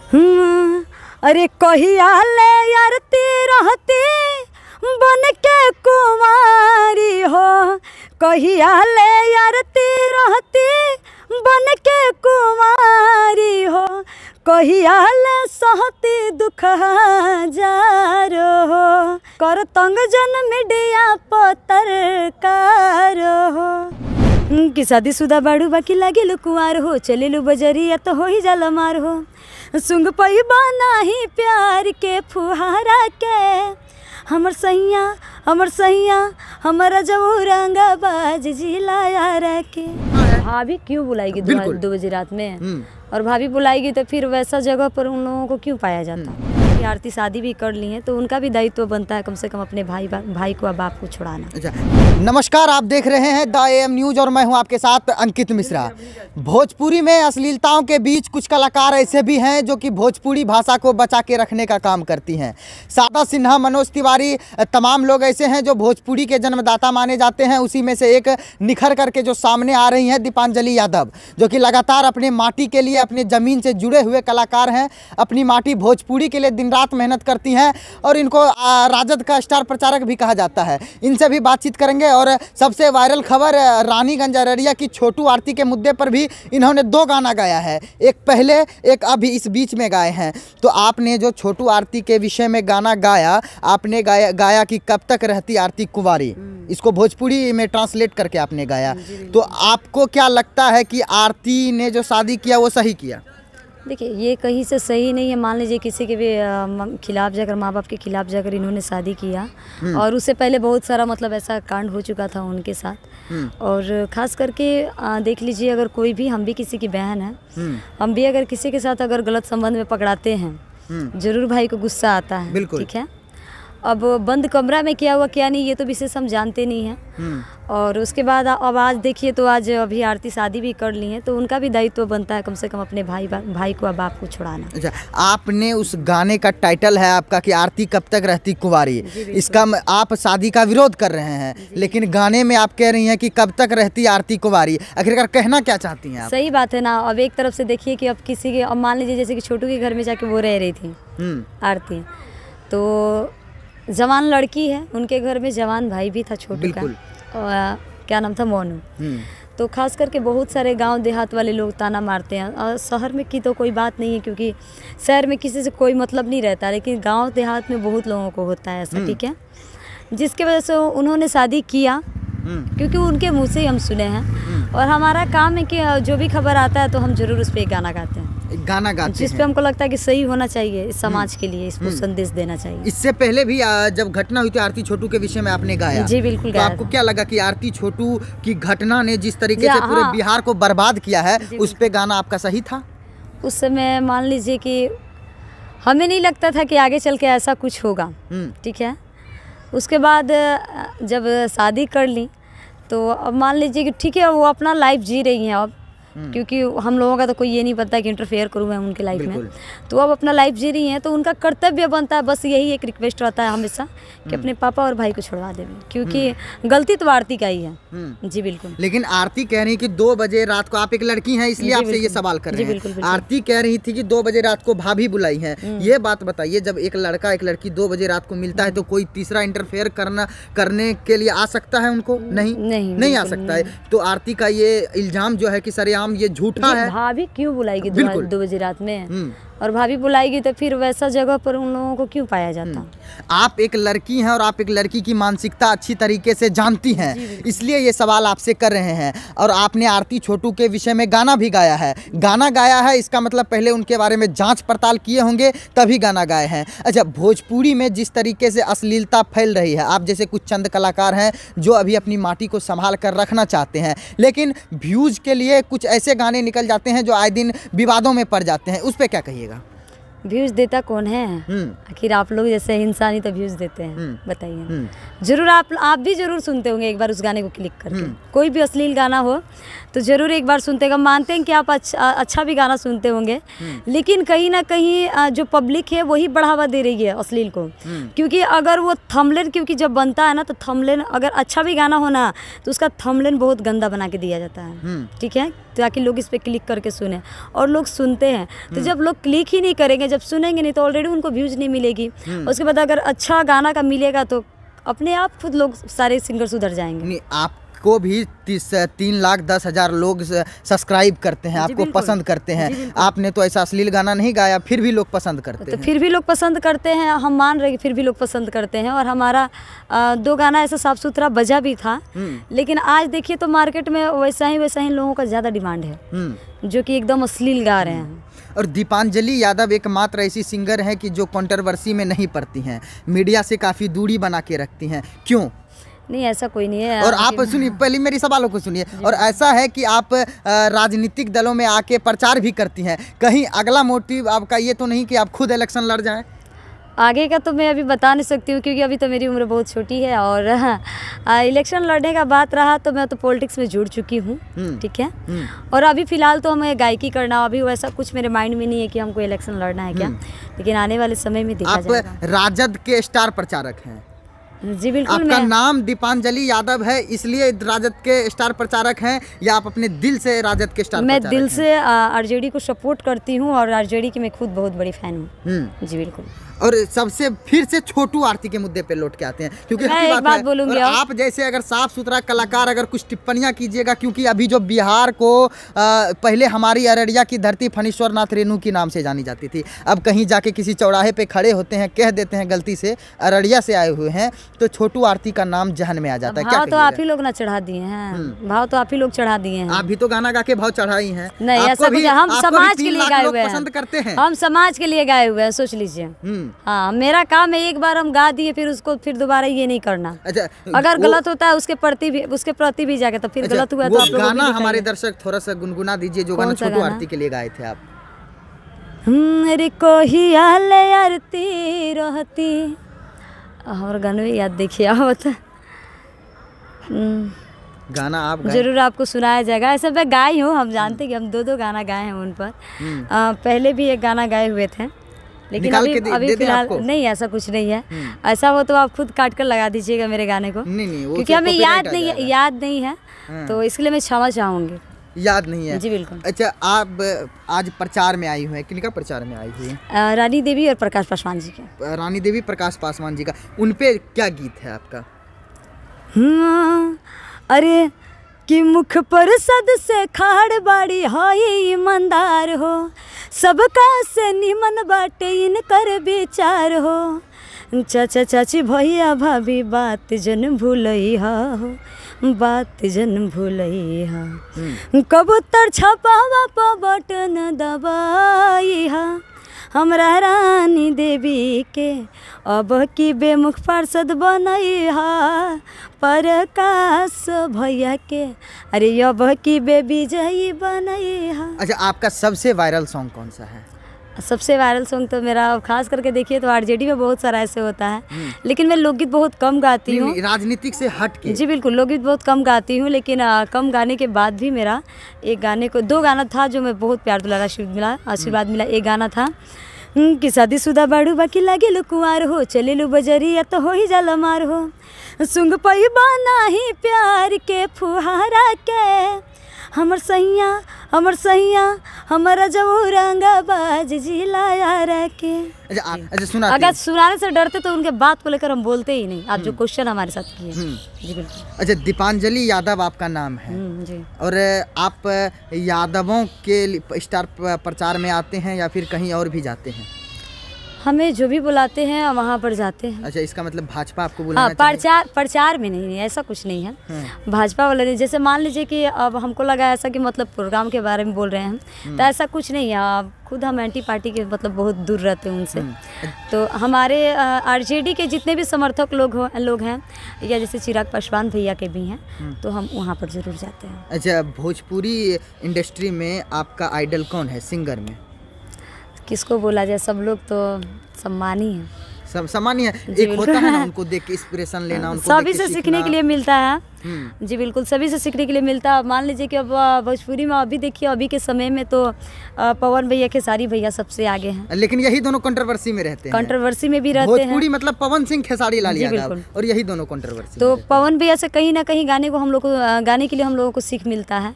अरे कहिया ले आरती रहती बन के कुमारी हो, कहिया ले आरती रहती बन के कुमारी हो, कहिया ले सहती दुख हजारो हो, कर तंग जन मीडिया पत्रकार हो। कि शादीशुदा बाड़ू बाकी लागिलु कुंवार हो, चलिलु बजरिया तो हो ही जाला मार हो, सुंग पैबा नाही प्यार के फुहारा के, हमर सैया हमारा जब रंगा बाज जिला यार के। भाभी क्यों बुलाएगी 2 बजे रात में, और भाभी बुलाएगी तो फिर वैसा जगह पर उन लोगों को क्यों पाया जाता। आरती शादी भी कर ली है तो उनका भी दायित्व बनता है कम से कम अपने भाई को बाप को छुड़ाना। अच्छा, नमस्कार, आप देख रहे हैं द AM न्यूज़ और मैं हूं आपके साथ अंकित मिश्रा। भोजपुरी में अश्लीलताओं के बीच कुछ कलाकार ऐसे भी हैं जो कि भोजपुरी भाषा को बचा के रखने का काम करती हैं। शारदा सिन्हा, मनोज तिवारी, तमाम लोग ऐसे हैं जो भोजपुरी के जन्मदाता माने जाते हैं। उसी में से एक निखर करके जो सामने आ रही हैं दीपांजलि यादव, जो कि लगातार अपने माटी के लिए, अपने ज़मीन से जुड़े हुए कलाकार हैं। अपनी माटी भोजपुरी के लिए दिन रात मेहनत करती हैं और इनको राजद का स्टार प्रचारक भी कहा जाता है। इनसे भी बातचीत करेंगे। और सबसे वायरल खबर रानीगंज अररिया की छोटू आरती के मुद्दे पर भी इन्होंने 2 गाना गाया है, एक पहले एक अभी इस बीच में गाए हैं। तो आपने जो छोटू आरती के विषय में गाना गाया, आपने गाया कि कब तक रहती आरती कुंवारी, इसको भोजपुरी में ट्रांसलेट करके आपने गाया। तो आपको क्या लगता है कि आरती ने जो शादी किया वो सही किया? देखिए, ये कहीं से सही नहीं है। मान लीजिए किसी के भी खिलाफ जाकर, माँ बाप के खिलाफ जाकर इन्होंने शादी किया, और उससे पहले बहुत सारा मतलब ऐसा कांड हो चुका था उनके साथ। और ख़ास करके देख लीजिए, अगर कोई भी, हम भी किसी की बहन है, हम भी अगर किसी के साथ अगर गलत संबंध में पकड़ाते हैं, जरूर भाई को गुस्सा आता है। ठीक है, अब बंद कमरा में क्या हुआ क्या नहीं ये तो विशेष हम जानते नहीं हैं। और उसके बाद अब आज देखिए, तो आज अभी आरती शादी भी कर ली है तो उनका भी दायित्व बनता है कम से कम अपने भाई को बाप को छुड़ाना। अच्छा, आपने उस गाने का टाइटल है आपका कि आरती कब तक रहती कुंवारी, इसका आप शादी का विरोध कर रहे हैं, लेकिन गाने में आप कह रही हैं कि कब तक रहती आरती कुंवारी। आखिरकार कहना क्या चाहती हैं आप? सही बात है ना। अब एक तरफ से देखिए कि अब किसी के, अब मान लीजिए जैसे कि छोटू के घर में जाके वो रह रही थी आरती, तो जवान लड़की है, उनके घर में जवान भाई भी था छोटू का, और क्या नाम था, मोनू। तो खास करके बहुत सारे गांव देहात वाले लोग ताना मारते हैं, और शहर में की तो कोई बात नहीं है क्योंकि शहर में किसी से कोई मतलब नहीं रहता, लेकिन गांव देहात में बहुत लोगों को होता है ऐसा। ठीक है, जिसके वजह से उन्होंने शादी किया, क्योंकि उनके मुँह से ही हम सुने हैं। और हमारा काम है कि जो भी खबर आता है तो हम जरूर उस पर एक गाना गाते हैं, गाना गाते जिस पे हमको लगता है कि सही होना चाहिए इस समाज के लिए, इसको संदेश देना चाहिए। इससे पहले भी जब घटना हुई थी आरती छोटू के विषय में आपने गाया। जी बिल्कुल। तो आपको क्या लगा कि आरती छोटू की घटना ने जिस तरीके से पूरे बिहार को बर्बाद किया है, उस पे गाना आपका सही था? उस समय मान लीजिए कि हमें नहीं लगता था कि आगे चल के ऐसा कुछ होगा। ठीक है, उसके बाद जब शादी कर ली तो अब मान लीजिए कि ठीक है, वो अपना लाइफ जी रही हैं अब, क्योंकि हम लोगों का तो कोई ये नहीं पता कि इंटरफेयर करूँ मैं उनके लाइफ में। तो अब अपना लाइफ जी रही हैं, तो उनका कर्तव्य बनता है, बस यही एक रिक्वेस्ट रहता है हमेशा कि अपने पापा और भाई को छुड़वा दें, क्योंकि गलती तो आरती का ही है। जी बिल्कुल। लेकिन आरती कह रही कि 2 बजे रात को, आप एक लड़की हैं इसलिए आपसे ये सवाल कर रहे हैं। आरती कह रही थी कि 2 बजे रात को भाभी बुलाई है। ये बात बताइए, जब एक लड़का एक लड़की 2 बजे रात को मिलता है तो कोई तीसरा इंटरफेयर करने के लिए आ सकता है उनको? नहीं आ सकता है। तो आरती का ये इल्जाम जो है कि सरेआम ये झूठा है। भाभी क्यों बुलाएगी 2 बजे रात में, और भाभी बुलाएगी तो फिर वैसा जगह पर उन लोगों को क्यों पाया जाता। आप एक लड़की हैं और आप एक लड़की की मानसिकता अच्छी तरीके से जानती हैं, इसलिए ये सवाल आपसे कर रहे हैं। और आपने आरती छोटू के विषय में गाना भी गाया है। गाना गाया है इसका मतलब पहले उनके बारे में जांच पड़ताल किए होंगे तभी गाना गाए हैं। अच्छा, भोजपुरी में जिस तरीके से अश्लीलता फैल रही है, आप जैसे कुछ चंद कलाकार हैं जो अभी अपनी माटी को संभाल कर रखना चाहते हैं, लेकिन व्यूज़ के लिए कुछ ऐसे गाने निकल जाते हैं जो आए दिन विवादों में पड़ जाते हैं, उस पर क्या कहिएगा? व्यूज देता कौन है? आखिर आप लोग जैसे इंसान ही तो व्यूज देते हैं, बताइए। जरूर आप भी जरूर सुनते होंगे एक बार उस गाने को क्लिक करके। कोई भी अश्लील गाना हो तो जरूर एक बार सुनते हैं। मानते हैं कि आप अच्छा भी गाना सुनते होंगे, लेकिन कहीं ना कहीं जो पब्लिक है वही बढ़ावा दे रही है अश्लील को। क्योंकि अगर वो थंबनेल, क्योंकि जब बनता है ना तो थंबनेल अगर अच्छा भी गाना हो ना तो उसका थंबनेल बहुत गंदा बना के दिया जाता है, ठीक है, ताकि लोग इस पर क्लिक करके सुने, और लोग सुनते हैं। तो जब लोग क्लिक ही नहीं करेंगे, जब सुनेंगे नहीं, तो ऑलरेडी उनको व्यूज नहीं मिलेगी। उसके बाद अगर अच्छा गाना का मिलेगा तो अपने आप खुद लोग सारे सिंगर सुधर जाएंगे। नहीं, आपको भी 3,10,000 लोग सब्सक्राइब करते हैं, आपको पसंद करते हैं। आपने तो ऐसा अश्लील गाना नहीं गाया, फिर भी लोग पसंद करते हैं। फिर भी लोग पसंद करते हैं, हम मान रहे हैं, फिर भी लोग पसंद करते हैं। और हमारा 2 गाना ऐसा साफ सुथरा बजा भी था, लेकिन आज देखिए तो मार्केट में वैसा ही लोगों का ज़्यादा डिमांड है जो कि एकदम अश्लील गा रहे हैं। और दीपांजलि यादव एकमात्र ऐसी सिंगर हैं कि जो कंट्रोवर्सी में नहीं पड़ती हैं, मीडिया से काफ़ी दूरी बना के रखती हैं। क्यों? नहीं, ऐसा कोई नहीं है। और आप सुनिए, पहले मेरी सवालों को सुनिए। और ऐसा है कि आप राजनीतिक दलों में आके प्रचार भी करती हैं, कहीं अगला मोटिव आपका ये तो नहीं कि आप खुद इलेक्शन लड़ जाएं? आगे का तो मैं अभी बता नहीं सकती हूँ, क्योंकि अभी तो मेरी उम्र बहुत छोटी है। और इलेक्शन लड़ने का बात रहा तो मैं तो पॉलिटिक्स में जुड़ चुकी हूँ, ठीक है। और अभी फ़िलहाल तो हमें गायकी करना, अभी वैसा कुछ मेरे माइंड में नहीं है कि हमको इलेक्शन लड़ना है क्या, लेकिन आने वाले समय में देखा जाएगा। आप राजद के स्टार प्रचारक हैं? जी बिल्कुल। आपका नाम दीपांजलि यादव है इसलिए राजद के स्टार प्रचारक हैं, या आप अपने दिल से राजद के स्टार प्रचारक हैं? मैं दिल से आरजेडी को सपोर्ट करती हूँ, और आरजेडी की मैं खुद बहुत बड़ी फैन हूँ। जी बिल्कुल। और सबसे फिर से छोटू आरती के मुद्दे पे लौट के आते हैं, क्योंकि मैं एक बात बोलूंगी, आप जैसे अगर साफ सुथरा कलाकार अगर कुछ टिप्पणियां कीजिएगा, क्योंकि अभी जो बिहार को पहले हमारी अररिया की धरती फणीश्वर नाथ रेणु के नाम से जानी जाती थी, अब कहीं जाके किसी चौराहे पे खड़े होते हैं, कह देते हैं गलती से अररिया से आए हुए हैं, तो छोटू आरती का नाम जहन में आ जाता है। क्या तो आप ही लोग ना चढ़ा दिए हैं, भाव तो आप ही लोग चढ़ा दिए हैं। आप भी तो गाना गा के भाव चढ़ाई हैं। नहीं, ऐसा कुछ, हम समाज के लिए गाए हुए हैं, पसंद करते हैं, हम समाज के लिए गाए हुए हैं, सोच लीजिए। हाँ, मेरा काम है एक बार हम गा दिए, फिर दोबारा ये नहीं करना। अच्छा, अगर गलत होता है उसके प्रति भी जाके तो फिर गलत हुआ तो आप लोग गाना हमारे दर्शक थोड़ा सा गुनगुना दीजिए, जो गाना छोटू आरती के लिए गाए थे आप। रे कोही आले आरती रहती, और गाने याद देखिए आप गाना आप जरूर आपको सुनाया जाएगा। ऐसे मैं गाई हूँ, हम जानते हैं कि हम 2 गाना गाए हैं उन पर। पहले भी एक गाना गाए हुए थे, लेकिन अभी फिलहाल नहीं, ऐसा कुछ नहीं है। ऐसा हो तो आप खुद काट कर लगा दीजिएगा मेरे गाने को, क्योंकि हमें याद नहीं है, तो इसलिए मैं क्षमा चाहूँगी। याद नहीं है? जी बिल्कुल। अच्छा, आप आज प्रचार में आई हुई हैं, किनका प्रचार में आई हुई हैं? रानी देवी और प्रकाश पासवान जी का। रानी देवी, प्रकाश पासवान जी का, उन पे क्या गीत है आपका? अरे कि मुख पर सद से खाड़ बाड़ी हाई ईमानदार हो, सबका से निमन बाटे इनकर विचार हो, चाचा चाची भैया भाभी बात जन भूलई हो, बात जन भूलई हो, कबूतर छपावा पर बटन दबाई हा, हमरा रानी देवी के अब की बेमुख पार्षद बनई हा, प्रकाश भैया के अरे अब की बेविजयी बनई हा। अच्छा, आपका सबसे वायरल सॉन्ग कौन सा है? सबसे वायरल सॉन्ग तो मेरा खास करके देखिए तो आरजेडी में बहुत सारा ऐसे होता है, लेकिन मैं लोकगीत बहुत कम गाती हूँ, राजनीतिक से हट के। जी बिल्कुल, लोकगीत बहुत कम गाती हूँ, लेकिन कम गाने के बाद भी मेरा एक गाने को 2 गाना था जो मैं बहुत प्यार दुलारा आशीर्वाद मिला। एक गाना था कि शादीशुदा बाड़ू बाकी लागे लो कुंवार हो, चले लो बजरिया तो हो ही जाला मार हो, सुंग पैबा नाही प्यार के फुहारा के, हमर सैया हमारा जब रंगाबाज जिलाया रखे। अच्छा, सुना अगर सुनाने से डरते तो उनके बात को लेकर हम बोलते ही नहीं। आप जो क्वेश्चन हमारे साथ किए। जी बिल्कुल। अच्छा, दीपांजलि यादव आपका नाम है। जी। और आप यादवों के स्टार प्रचार में आते हैं या फिर कहीं और भी जाते हैं? हमें जो भी बुलाते हैं वहाँ पर जाते हैं। अच्छा, इसका मतलब भाजपा आपको बुलाना हाँ, प्रचार में नहीं, ऐसा कुछ नहीं है। भाजपा वाले नहीं, जैसे मान लीजिए कि अब हमको लगा ऐसा कि मतलब प्रोग्राम के बारे में बोल रहे हैं, तो ऐसा कुछ नहीं है। खुद हम एंटी पार्टी के मतलब बहुत दूर रहते हैं उनसे। तो हमारे आरजेडी के जितने भी समर्थक लोग हैं, या जैसे चिराग पासवान भैया के भी हैं, तो हम वहाँ पर ज़रूर जाते हैं। अच्छा, भोजपुरी इंडस्ट्री में आपका आइडल कौन है सिंगर में? किसको बोला जाए, सब लोग तो सम्मानी है, सब सामान्य है। एक होता है ना उनको देख के इंस्पिरेशन लेना, उनको सभी देख के से सीखने के लिए मिलता है। हम्म। जी बिल्कुल, सभी से सीखने के लिए मिलता है। मान लीजिए कि अब भोजपुरी में अभी देखिए, अभी के समय में तो पवन भैया, खेसारी भैया सबसे आगे हैं। लेकिन यही दोनों कंट्रोवर्सी में रहते हैं। कंट्रोवर्सी में भी रहते हैं। भोजपुरी मतलब पवन सिंह, खेसारी लाल जी, यादव, बिल्कुल। और यही दोनों कंट्रोवर्सी तो पवन भैया से कहीं ना कहीं गाने को हम लोग को गाने के लिए हम लोगों को सीख मिलता है।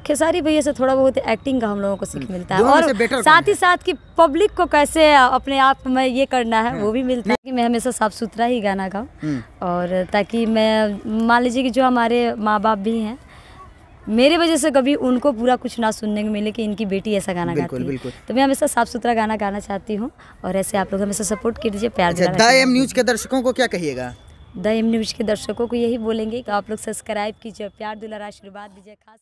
खेसारी भैया से थोड़ा बहुत एक्टिंग का हम लोगों को सीख मिलता है, दोनों में और से better साथ कौन ही साथ कि पब्लिक को कैसे अपने आप में ये करना है वो भी मिलता है। कि मैं हमेशा साफ सुथरा ही गाना गाऊँ, और ताकि मैं, मान लीजिए कि जो हमारे माँ बाप भी हैं, मेरे वजह से कभी उनको पूरा कुछ ना सुनने को मिले कि इनकी बेटी ऐसा गाना गाती है। बिल्कुल। तो मैं हमेशा साफ सुथरा गाना गाना चाहती हूँ, और ऐसे आप लोग हमेशा सपोर्ट कीजिए, प्यार अच्छा, द एम न्यूज के दर्शकों को क्या कहिएगा? द एम न्यूज के दर्शकों को यही बोलेंगे कि आप लोग सब्सक्राइब कीजिए, प्यार दुलार आशीर्वाद दीजिए। खास